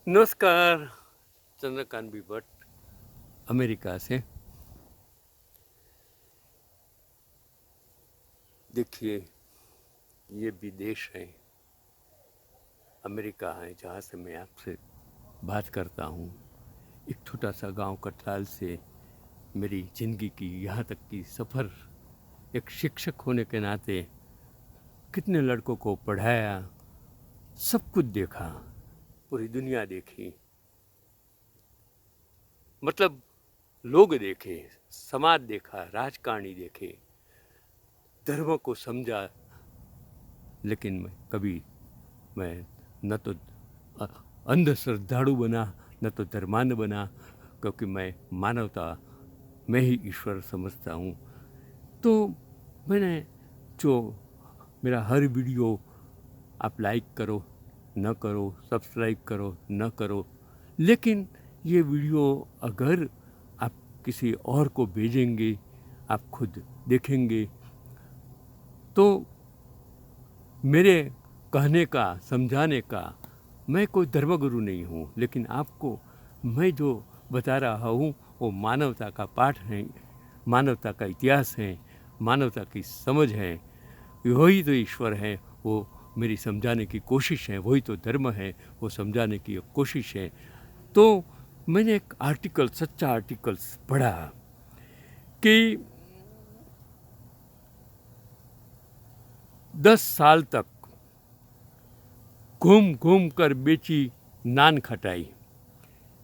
नमस्कार। Chandrakant B Bhatt, America से। देखिए, ये विदेश है, अमेरिका है, जहाँ से मैं आपसे बात करता हूँ। एक छोटा सा गांव कटराल से मेरी ज़िंदगी की यहाँ तक की सफ़र, एक शिक्षक होने के नाते कितने लड़कों को पढ़ाया, सब कुछ देखा, पूरी दुनिया देखी, मतलब लोग देखे, समाज देखा, राजकारणी देखे, धर्म को समझा। लेकिन मैं न तो अंध श्रद्धालु बना, न तो धर्मांध बना, क्योंकि मैं मानवता में ही ईश्वर समझता हूँ। तो मैंने जो मेरा हर वीडियो आप लाइक करो न करो, सब्सक्राइब करो न करो, लेकिन ये वीडियो अगर आप किसी और को भेजेंगे, आप खुद देखेंगे, तो मेरे कहने का, समझाने का, मैं कोई धर्मगुरु नहीं हूँ, लेकिन आपको मैं जो बता रहा हूँ वो मानवता का पाठ है, मानवता का इतिहास है, मानवता की समझ है। वही तो ईश्वर है, वो मेरी समझाने की कोशिश है। वही तो धर्म है, वो समझाने की कोशिश है। तो मैंने एक आर्टिकल, सच्चा आर्टिकल पढ़ा कि 10 साल तक घूम घूम कर बेची नान खटाई,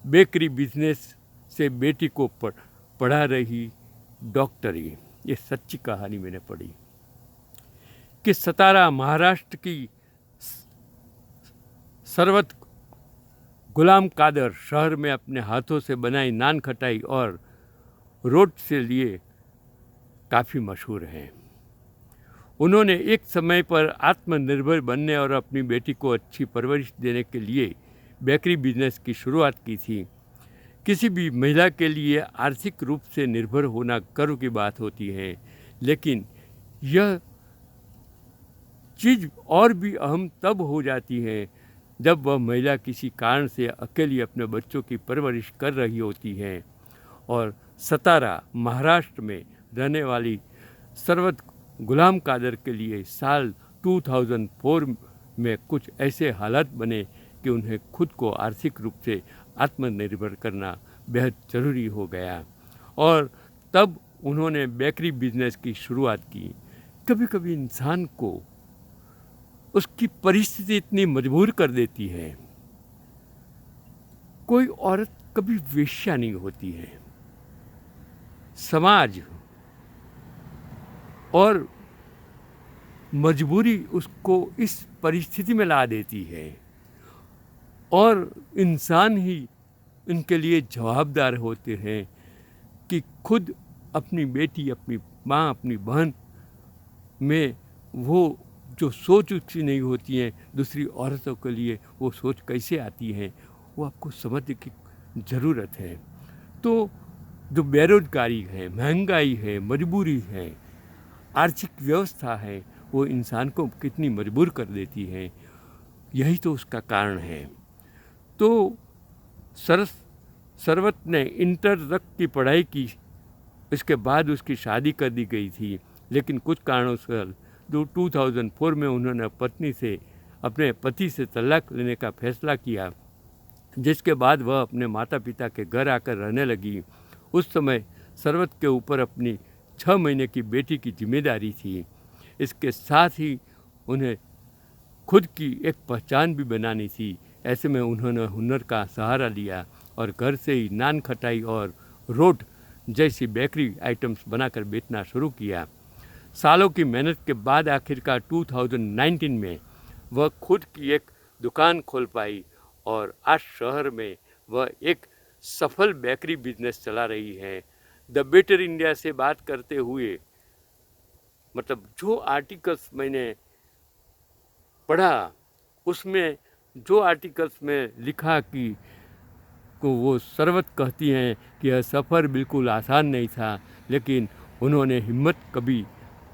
बेकरी बिजनेस से बेटी को पढ़ा रही डॉक्टरी। ये सच्ची कहानी मैंने पढ़ी कि सतारा महाराष्ट्र की सरवत गुलाम कादर शहर में अपने हाथों से बनाई नान खटाई और रोट से लिए काफ़ी मशहूर हैं। उन्होंने एक समय पर आत्मनिर्भर बनने और अपनी बेटी को अच्छी परवरिश देने के लिए बेकरी बिजनेस की शुरुआत की थी। किसी भी महिला के लिए आर्थिक रूप से निर्भर होना गर्व की बात होती है, लेकिन यह चीज़ और भी अहम तब हो जाती है जब वह महिला किसी कारण से अकेली अपने बच्चों की परवरिश कर रही होती है। और सतारा महाराष्ट्र में रहने वाली सरवत गुलाम कादर के लिए साल 2004 में कुछ ऐसे हालात बने कि उन्हें खुद को आर्थिक रूप से आत्मनिर्भर करना बेहद ज़रूरी हो गया, और तब उन्होंने बेकरी बिजनेस की शुरुआत की। कभी कभी इंसान को उसकी परिस्थिति इतनी मजबूर कर देती है। कोई औरत कभी वेश्या नहीं होती है, समाज और मजबूरी उसको इस परिस्थिति में ला देती है, और इंसान ही इनके लिए जवाबदार होते हैं कि खुद अपनी बेटी, अपनी माँ, अपनी बहन में वो जो सोच उसकी नहीं होती हैं, दूसरी औरतों के लिए वो सोच कैसे आती है, वो आपको समझने की ज़रूरत है। तो जो बेरोजगारी है, महंगाई है, मजबूरी है, आर्थिक व्यवस्था है, वो इंसान को कितनी मजबूर कर देती है, यही तो उसका कारण है। तो सरवत ने इंटर तक की पढ़ाई की, इसके बाद उसकी शादी कर दी गई थी, लेकिन कुछ कारणों से 2004 में उन्होंने अपने पति से तलाक लेने का फैसला किया, जिसके बाद वह अपने माता पिता के घर आकर रहने लगी। उस समय सरवत के ऊपर अपनी 6 महीने की बेटी की जिम्मेदारी थी। इसके साथ ही उन्हें खुद की एक पहचान भी बनानी थी। ऐसे में उन्होंने हुनर का सहारा लिया और घर से ही नान खटाई और रोट जैसी बेकरी आइटम्स बनाकर बेचना शुरू किया। सालों की मेहनत के बाद आखिरकार 2019 में वह खुद की एक दुकान खोल पाई और आज शहर में वह एक सफल बेकरी बिजनेस चला रही है। द बेटर इंडिया से बात करते हुए, मतलब जो आर्टिकल्स मैंने पढ़ा, उसमें जो आर्टिकल्स में लिखा कि वो सरवत कहती हैं कि यह सफ़र बिल्कुल आसान नहीं था, लेकिन उन्होंने हिम्मत कभी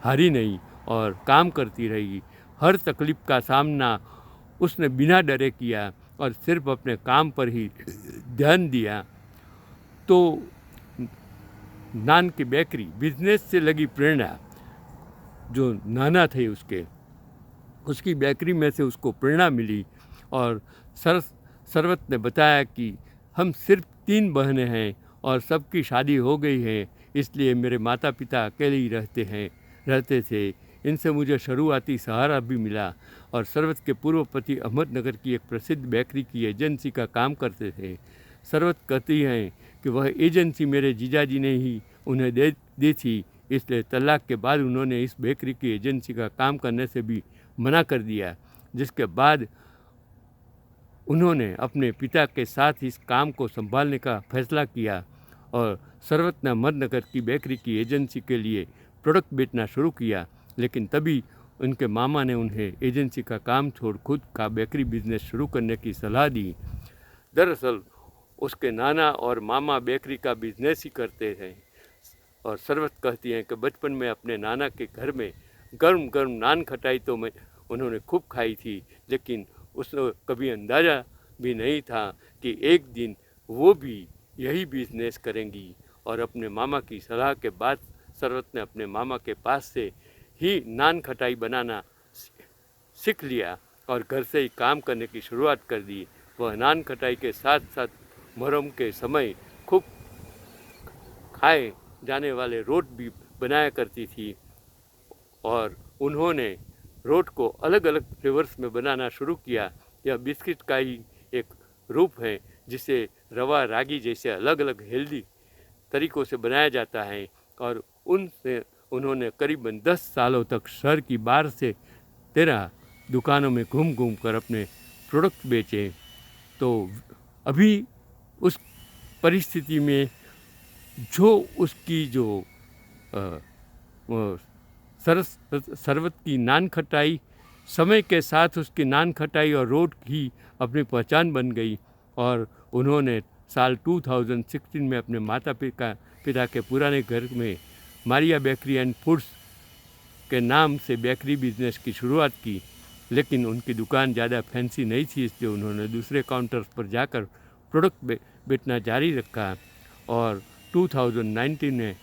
हारी नहीं और काम करती रही। हर तकलीफ़ का सामना उसने बिना डरे किया। और सिर्फ अपने काम पर ही ध्यान दिया तो नान की बेकरी बिजनेस से लगी प्रेरणा जो नाना थे उसकी बेकरी में से उसको प्रेरणा मिली। और सरवत ने बताया कि हम सिर्फ 3 बहनें हैं और सबकी शादी हो गई है, इसलिए मेरे माता पिता अकेले ही रहते थे। इनसे मुझे शुरुआती सहारा भी मिला। और सरवत के पूर्व पति अहमदनगर की एक प्रसिद्ध बेकरी की एजेंसी का काम करते थे। सरवत कहती हैं कि वह एजेंसी मेरे जीजाजी ने ही उन्हें दी थी, इसलिए तलाक के बाद उन्होंने इस बेकरी की एजेंसी का काम करने से भी मना कर दिया, जिसके बाद उन्होंने अपने पिता के साथ इस काम को संभालने का फैसला किया और सरवत ने अहमदनगर की बेकरी की एजेंसी के लिए प्रोडक्ट बेचना शुरू किया। लेकिन तभी उनके मामा ने उन्हें एजेंसी का काम छोड़ खुद का बेकरी बिजनेस शुरू करने की सलाह दी। दरअसल उसके नाना और मामा बेकरी का बिजनेस ही करते थे। और सरवत कहती हैं कि बचपन में अपने नाना के घर में गर्म गर्म नान खटाई तो उन्होंने खूब खाई थी, लेकिन उसको कभी अंदाज़ा भी नहीं था कि एक दिन वो भी यही बिजनेस करेंगी। और अपने मामा की सलाह के बाद सरवत ने अपने मामा के पास से ही नान खटाई बनाना सीख लिया और घर से ही काम करने की शुरुआत कर दी। वह नान खटाई के साथ साथ मुहर्रम के समय खूब खाए जाने वाले रोट भी बनाया करती थी। और उन्होंने रोट को अलग अलग फ्लेवर्स में बनाना शुरू किया। यह बिस्किट का ही एक रूप है जिसे रवा रागी जैसे अलग अलग हेल्दी तरीक़ों से बनाया जाता है। और उनसे उन्होंने करीबन 10 सालों तक शहर की 12 से 13 दुकानों में घूम घूम कर अपने प्रोडक्ट बेचे। तो अभी उस परिस्थिति में जो उसकी जो सरवत की नान खटाई समय के साथ उसकी नान खटाई और रोट ही अपनी पहचान बन गई। और उन्होंने साल 2016 में अपने माता पिता के पुराने घर में मारिया बेकरी एंड फूड्स के नाम से बेकरी बिजनेस की शुरुआत की। लेकिन उनकी दुकान ज़्यादा फैंसी नहीं थी, इसलिए उन्होंने दूसरे काउंटर्स पर जाकर प्रोडक्ट बेचना जारी रखा। और 2019 में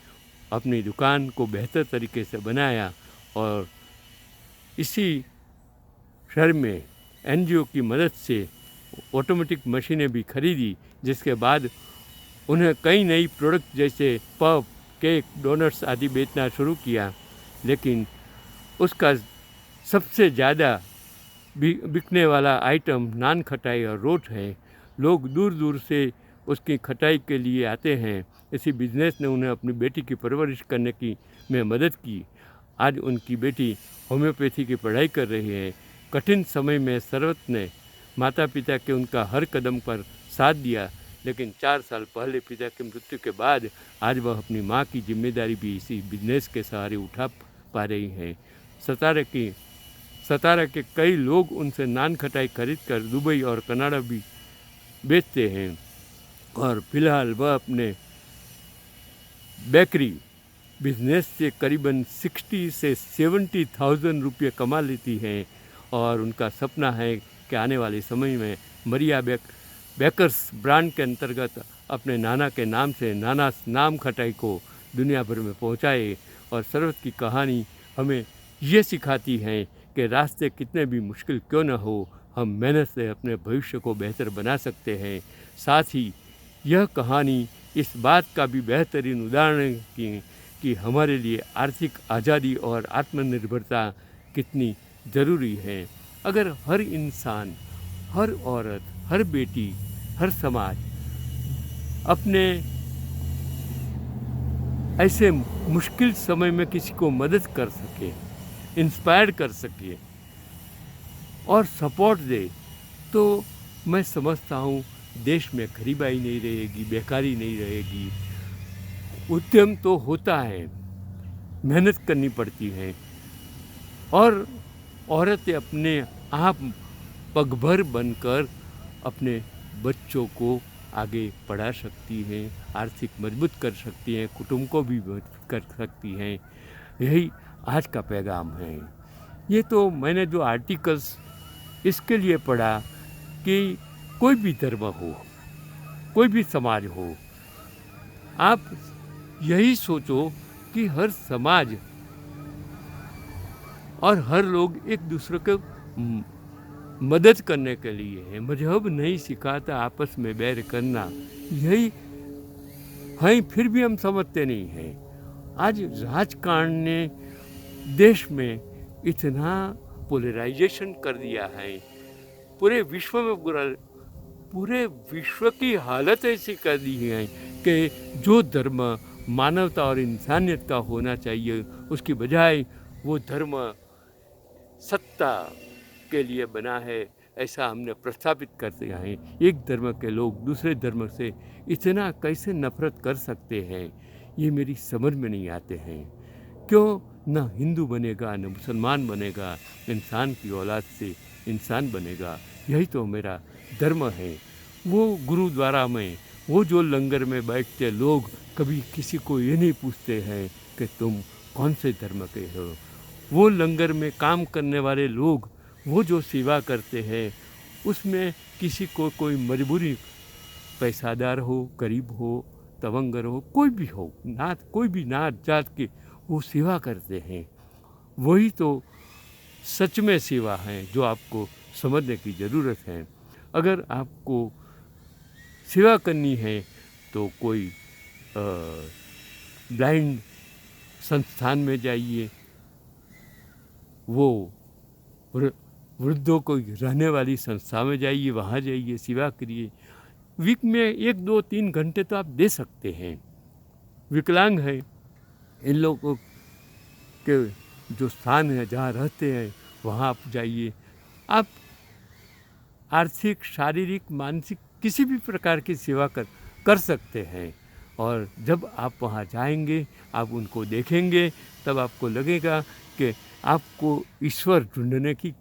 अपनी दुकान को बेहतर तरीके से बनाया और इसी शहर में एनजीओ की मदद से ऑटोमेटिक मशीनें भी खरीदी, जिसके बाद उन्हें कई नई प्रोडक्ट जैसे पफ, केक, डोनट्स आदि बेचना शुरू किया। लेकिन उसका सबसे ज़्यादा बिकने वाला आइटम नान खटाई और रोट है। लोग दूर दूर से उसकी खटाई के लिए आते हैं। इसी बिजनेस ने उन्हें अपनी बेटी की परवरिश करने में मदद की। आज उनकी बेटी होम्योपैथी की पढ़ाई कर रही है। कठिन समय में सरवत ने माता पिता के उनका हर कदम पर साथ दिया, लेकिन 4 साल पहले पिता की मृत्यु के बाद आज वह अपनी माँ की जिम्मेदारी भी इसी बिजनेस के सहारे उठा पा रही हैं। सतारा के कई लोग उनसे नान खटाई खरीद कर दुबई और कनाडा भी बेचते हैं। और फिलहाल वह अपने बेकरी बिजनेस से करीबन 60 से 70,000 रुपये कमा लेती हैं। और उनका सपना है कि आने वाले समय में मरिया बेकर्स ब्रांड के अंतर्गत अपने नाना के नाम से नाना नाम खटाई को दुनिया भर में पहुंचाए। और सरवत की कहानी हमें ये सिखाती है कि रास्ते कितने भी मुश्किल क्यों न हो, हम मेहनत से अपने भविष्य को बेहतर बना सकते हैं। साथ ही यह कहानी इस बात का भी बेहतरीन उदाहरण है कि हमारे लिए आर्थिक आज़ादी और आत्मनिर्भरता कितनी ज़रूरी है। अगर हर इंसान, हर औरत, हर बेटी, हर समाज अपने ऐसे मुश्किल समय में किसी को मदद कर सके, इंस्पायर कर सके और सपोर्ट दे, तो मैं समझता हूँ देश में गरीबाई नहीं रहेगी, बेकारी नहीं रहेगी। उद्यम तो होता है, मेहनत करनी पड़ती है और औरतें अपने आप पगभर बनकर अपने बच्चों को आगे पढ़ा सकती हैं, आर्थिक मजबूत कर सकती हैं, कुटुंब को भी मजबूत कर सकती हैं। यही आज का पैगाम है। ये तो मैंने जो आर्टिकल्स इसके लिए पढ़ा कि कोई भी धर्म हो, कोई भी समाज हो, आप यही सोचो कि हर समाज और हर लोग एक दूसरे को मदद करने के लिए है। मजहब नहीं सिखाता आपस में बैर करना, यही है, फिर भी हम समझते नहीं हैं। आज राजकारण ने देश में इतना पोलराइजेशन कर दिया है, पूरे विश्व में पूरे विश्व की हालत ऐसी कर दी है कि जो धर्म मानवता और इंसानियत का होना चाहिए, उसकी बजाय वो धर्म सत्ता के लिए बना है, ऐसा हमने प्रस्थापित कर दिया है। एक धर्म के लोग दूसरे धर्म से इतना कैसे नफरत कर सकते हैं, ये मेरी समझ में नहीं आते हैं। क्यों न हिंदू बनेगा न मुसलमान बनेगा, इंसान की औलाद से इंसान बनेगा, यही तो मेरा धर्म है। वो गुरुद्वारा में वो जो लंगर में बैठते लोग कभी किसी को ये नहीं पूछते हैं कि तुम कौन से धर्म के हो। वो लंगर में काम करने वाले लोग वो जो सेवा करते हैं उसमें किसी को कोई मजबूरी, पैसादार हो, गरीब हो, तवंगर हो, कोई भी हो, कोई भी नात जात के वो सेवा करते हैं। वही तो सच में सेवा है जो आपको समझने की ज़रूरत है। अगर आपको सेवा करनी है तो कोई ब्लाइंड संस्थान में जाइए, वो वृद्धों को रहने वाली संस्था में जाइए, वहाँ जाइए, सेवा करिए। वीक में 1, 2, 3 घंटे तो आप दे सकते हैं। विकलांग है, इन लोगों के जो स्थान है जहाँ रहते हैं वहाँ आप जाइए। आप आर्थिक, शारीरिक, मानसिक किसी भी प्रकार की सेवा कर सकते हैं। और जब आप वहाँ जाएंगे, आप उनको देखेंगे, तब आपको लगेगा कि आपको ईश्वर ढूंढने की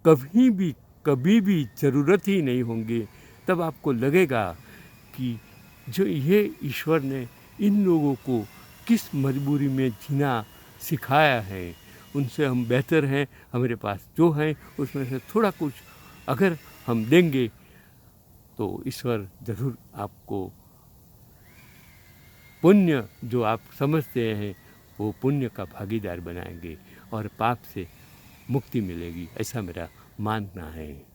कभी भी ज़रूरत ही नहीं होंगी। तब आपको लगेगा कि जो ये ईश्वर ने इन लोगों को किस मजबूरी में जीना सिखाया है, उनसे हम बेहतर हैं। हमारे पास जो है उसमें से थोड़ा कुछ अगर हम देंगे तो ईश्वर ज़रूर आपको पुण्य जो आप समझते हैं वो पुण्य का भागीदार बनाएंगे और पाप से मुक्ति मिलेगी, ऐसा मेरा मानना है।